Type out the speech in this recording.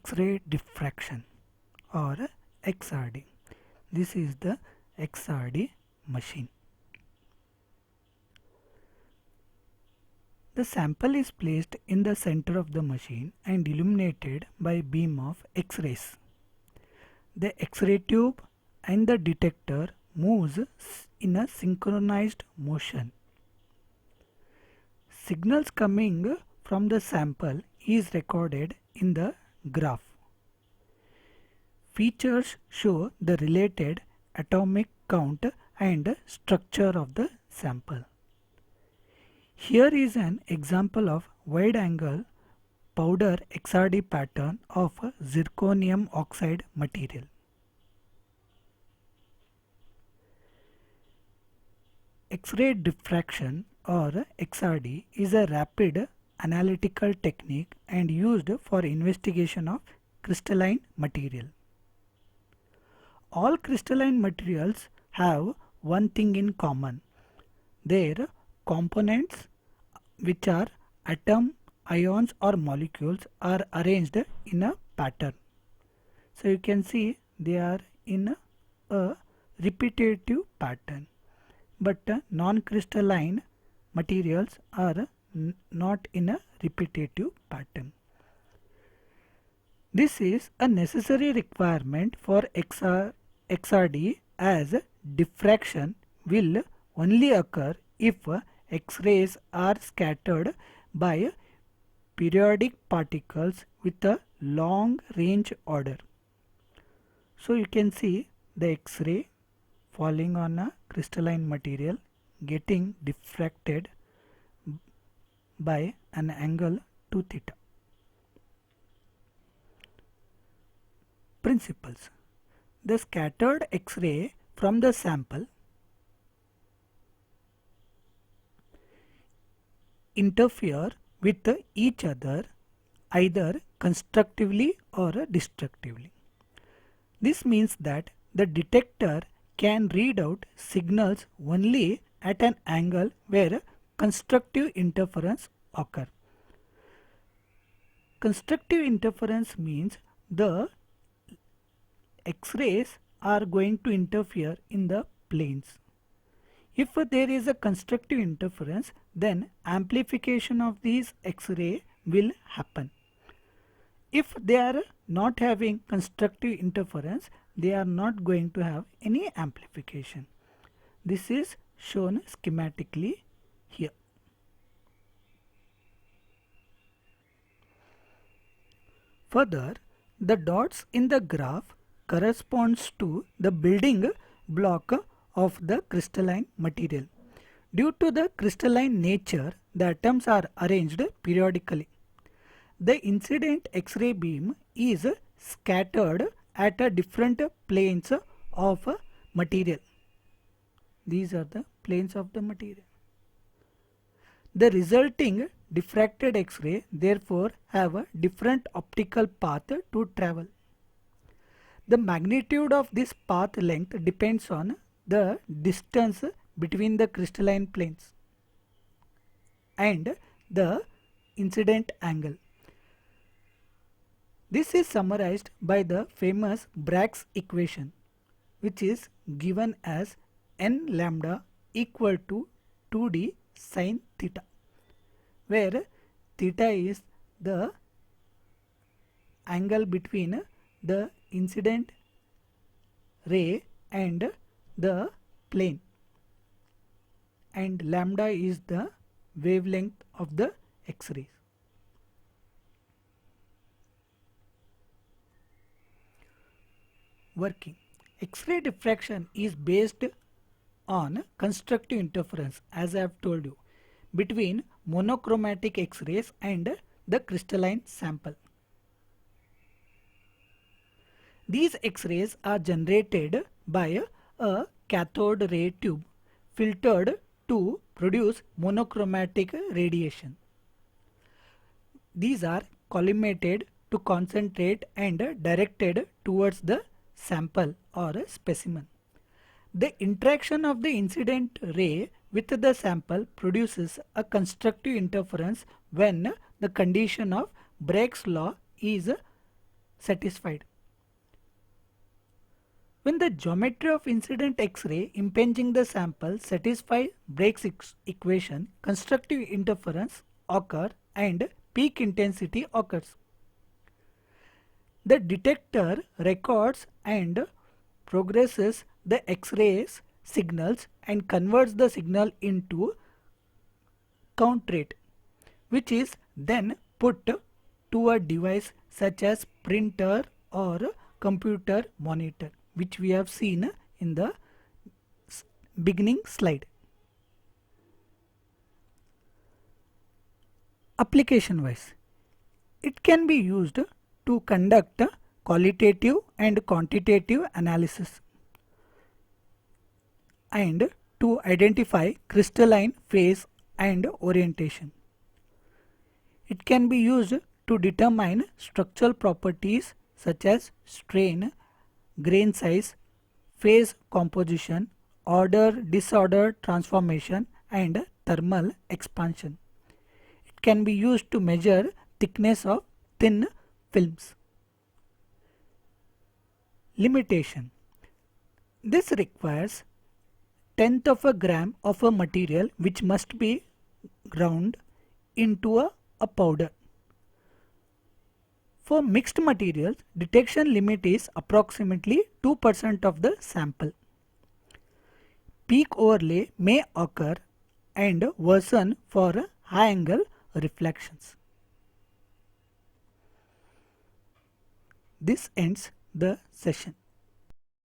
X-ray diffraction or XRD. This is the XRD machine. The sample is placed in the center of the machine and illuminated by a beam of X-rays. The X-ray tube and the detector moves in a synchronized motion. Signals coming from the sample is recorded in the graph. Features show the related atomic count and structure of the sample. Here is an example of wide-angle powder XRD pattern of zirconium oxide material. X-ray diffraction or XRD is a rapid analytical technique and used for investigation of crystalline material. All crystalline materials have one thing in common. Their components, which are atom, ions or molecules, are arranged in a pattern. So you can see they are in a repetitive pattern. But non-crystalline materials are not in a repetitive pattern. This is a necessary requirement for XRD, as diffraction will only occur if X-rays are scattered by periodic particles with a long range order. So you can see the X-ray falling on a crystalline material getting diffracted by an angle 2 theta. Principles. The scattered X-ray from the sample interfere with each other either constructively or destructively. This means that the detector can read out signals only at an angle where constructive interference occurs. Constructive interference means the X-rays are going to interfere in the planes. If there is a constructive interference, then amplification of these X-ray will happen. If they are not having constructive interference, they are not going to have any amplification. This is shown schematically here. Further, the dots in the graph corresponds to the building block of the crystalline material. Due to the crystalline nature, the atoms are arranged periodically. The incident X-ray beam is scattered at a different planes of material. These are the planes of the material. The resulting diffracted X-ray therefore have a different optical path to travel. The magnitude of this path length depends on the distance between the crystalline planes and the incident angle. This is summarized by the famous Bragg's equation, which is given as n lambda equal to 2d sin theta, where theta is the angle between the incident ray and the plane, and lambda is the wavelength of the X-rays. Working. X-ray diffraction is based on constructive interference, as I have told you, between monochromatic X-rays and the crystalline sample. These X-rays are generated by a cathode ray tube filtered to produce monochromatic radiation. These are collimated to concentrate and directed towards the sample or a specimen. The interaction of the incident ray with the sample produces a constructive interference when the condition of Bragg's law is satisfied. When the geometry of incident X-ray impinging the sample satisfies Brake's equation, constructive interference occurs and peak intensity occurs. The detector records and progresses the X-rays signals and converts the signal into count rate, which is then put to a device such as printer or computer monitor, which we have seen in the beginning slide. Application wise, it can be used to conduct qualitative and quantitative analysis and to identify crystalline phase and orientation. It can be used to determine structural properties such as strain, grain size, phase composition, order-disorder transformation and thermal expansion. It can be used to measure thickness of thin films. Limitation. This requires tenth of a gram of a material which must be ground into a powder. For mixed materials, detection limit is approximately 2% of the sample. Peak overlay may occur and worsen for high angle reflections. This ends the session.